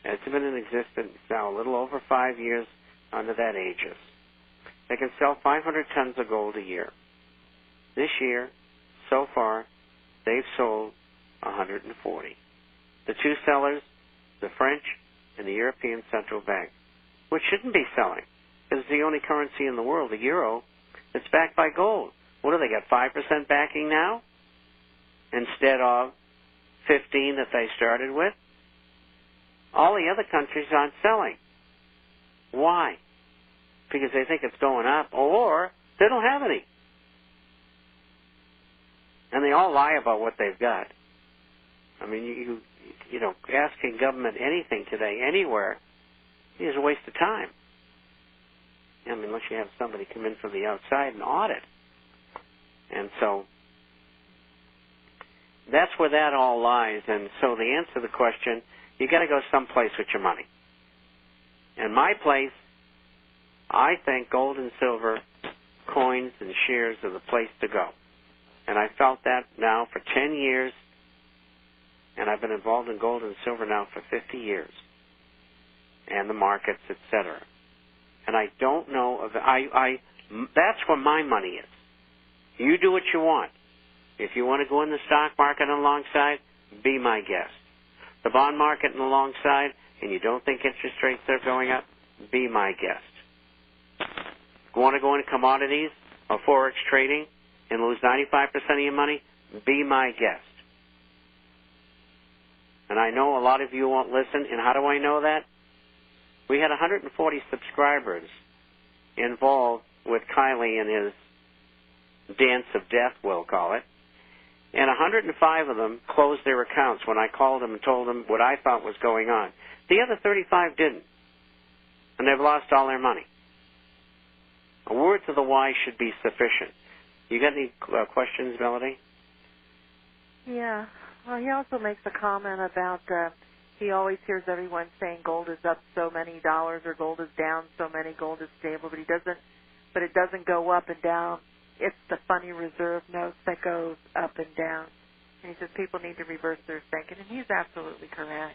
It's been in existence now a little over 5 years under that aegis. They can sell 500 tons of gold a year. This year, so far, they've sold 140. The two sellers, the French and the European Central Bank, which shouldn't be selling, because it's the only currency in the world, the euro, that's backed by gold. What do they got, 5% backing now instead of 15 that they started with? All the other countries aren't selling. Why? Because they think it's going up, or they don't have any. And they all lie about what they've got. I mean, you know, asking government anything today, anywhere, is a waste of time. I mean, unless you have somebody come in from the outside and audit. And so that's where that all lies. And so the answer to the question, you got to go someplace with your money. And my place, I think gold and silver, coins and shares are the place to go. And I felt that now for 10 years, and I've been involved in gold and silver now for 50 years, and the markets, etc. And I don't know of that's where my money is. You do what you want. If you want to go in the stock market alongside, be my guest. The bond market alongside, and you don't think interest rates are going up, be my guest. Want to go into commodities or forex trading and lose 95% of your money, be my guest. And I know a lot of you won't listen, and how do I know that? We had 140 subscribers involved with Kylie and his dance of death, we'll call it. And 105 of them closed their accounts when I called them and told them what I thought was going on. The other 35 didn't. And they've lost all their money. A word to the wise should be sufficient. You got any questions, Melody? Yeah. Well, he also makes a comment about he always hears everyone saying gold is up so many dollars or gold is down so many, gold is stable, but it doesn't go up and down. It's the funny reserve notes that goes up and down. And he says people need to reverse their thinking, and he's absolutely correct.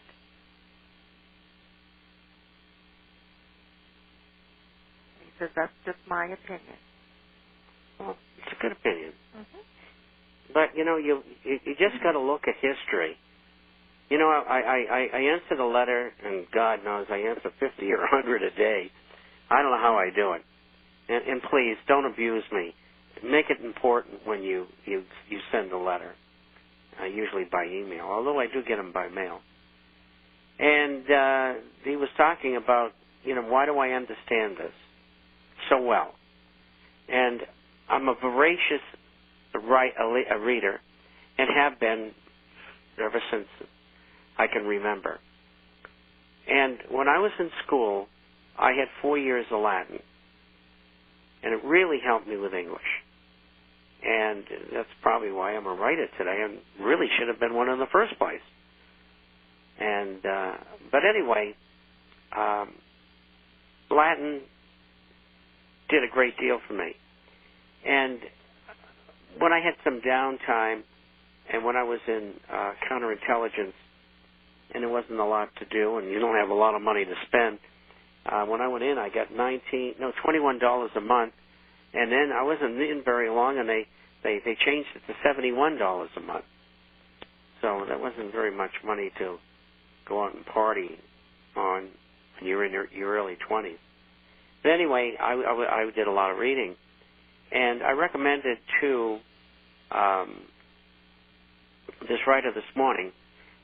He says that's just my opinion. Well, it's a good opinion. Mm-hmm. But, you know, you just got to look at history. You know, I answered a letter, and God knows I answer 50 or 100 a day. I don't know how I do it. And please, don't abuse me. Make it important when you send a letter, usually by email, although I do get them by mail. And he was talking about, you know, why do I understand this so well? And I'm a voracious reader and have been ever since I can remember. And when I was in school, I had 4 years of Latin, and it really helped me with English. And that's probably why I'm a writer today, and really should have been one in the first place. And but anyway, Latin did a great deal for me. And when I had some downtime, and when I was in counterintelligence, and there wasn't a lot to do, and you don't have a lot of money to spend, when I went in, I got $21 a month, and then I wasn't in very long, and they changed it to $71 a month. So that wasn't very much money to go out and party on when you're in your early 20s. But anyway, I did a lot of reading, and I recommended to this writer this morning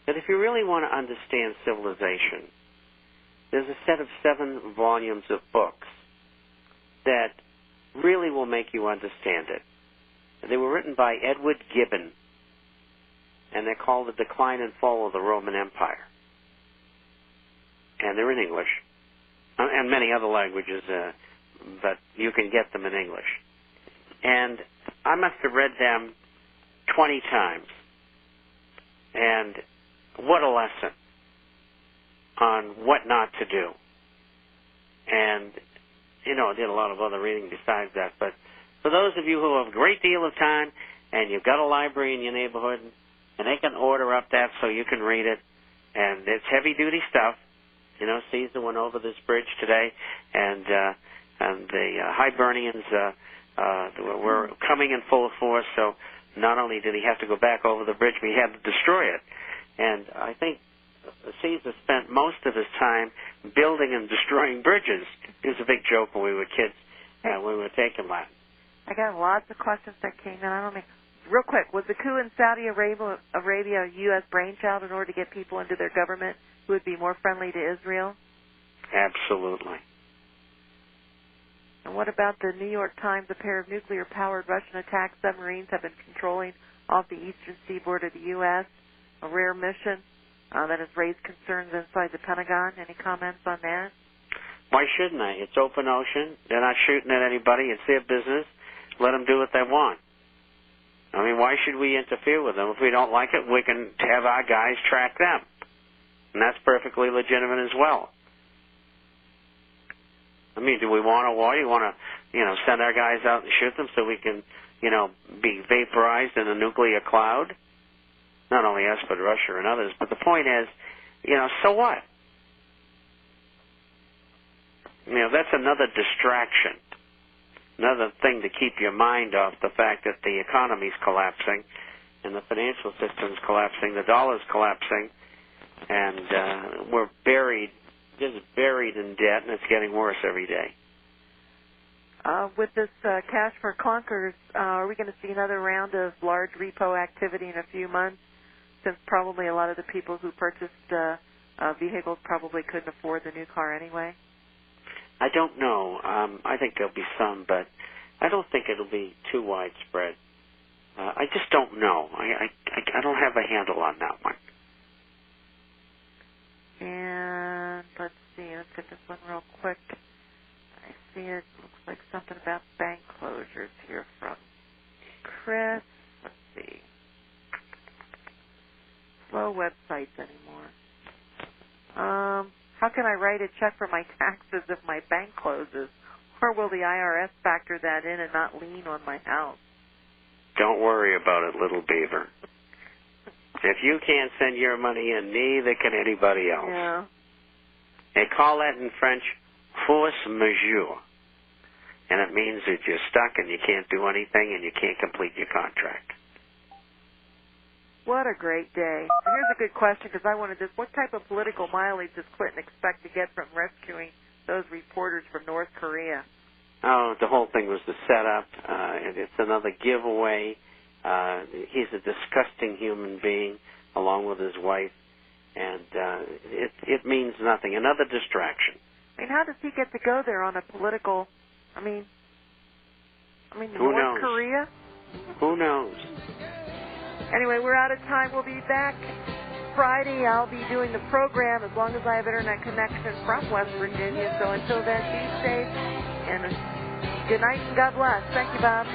that if you really want to understand civilization, there's a set of 7 volumes of books that really will make you understand it. They were written by Edward Gibbon, and they're called The Decline and Fall of the Roman Empire. And they're in English, and many other languages, but you can get them in English. And I must have read them 20 times. And what a lesson on what not to do. And, you know, I did a lot of other reading besides that. But for those of you who have a great deal of time and you've got a library in your neighborhood, and they can order up that so you can read it, and it's heavy-duty stuff, You know, Caesar went over this bridge today, and the Hibernians were coming in full force. So not only did he have to go back over the bridge, but he had to destroy it. And I think Caesar spent most of his time building and destroying bridges. It was a big joke when we were kids, when we were taking Latin. I got lots of questions that came in. I don't know. Real quick, was the coup in Saudi Arabia a U.S. brainchild in order to get people into their government who would be more friendly to Israel? Absolutely. And what about the New York Times? A pair of nuclear-powered Russian attack submarines have been controlling off the eastern seaboard of the U.S., a rare mission that has raised concerns inside the Pentagon. Any comments on that? Why shouldn't I? It's open ocean. They're not shooting at anybody. It's their business. Let them do what they want. I mean, why should we interfere with them? If we don't like it, we can have our guys track them. And that's perfectly legitimate as well. I mean, do we want a war? Do you want to, send our guys out and shoot them so we can, be vaporized in a nuclear cloud? Not only us, but Russia and others. But the point is, so what? That's another distraction. Another thing to keep your mind off the fact that the economy's collapsing and the financial system's collapsing, the dollar's collapsing, and we're just buried in debt, and it's getting worse every day. With this cash for clunkers, are we going to see another round of large repo activity in a few months, since probably a lot of the people who purchased vehicles probably couldn't afford the new car anyway? I don't know. I think there'll be some, but I don't think it'll be too widespread. I just don't know. I don't have a handle on that one. And let's see. Let's get this one real quick. I see it looks like something about bank closures here from Chris. Let's see. Slow websites anymore. How can I write a check for my taxes if my bank closes? Or will the IRS factor that in and not lien on my house? Don't worry about it, little beaver. If you can't send your money in, neither can anybody else. Yeah. They call that in French force majeure. And it means that you're stuck and you can't do anything and you can't complete your contract. What a great day. Here's a good question, because I wanted this. What type of political mileage does Clinton expect to get from rescuing those reporters from North Korea? Oh, the whole thing was the setup. It's another giveaway. He's a disgusting human being, along with his wife, and it means nothing. Another distraction. I mean, how does he get to go there on a political? I mean, Who North knows? Korea? Who knows? Anyway, we're out of time. We'll be back Friday. I'll be doing the program as long as I have internet connection from West Virginia. So until then, be safe and good night and God bless. Thank you, Bob.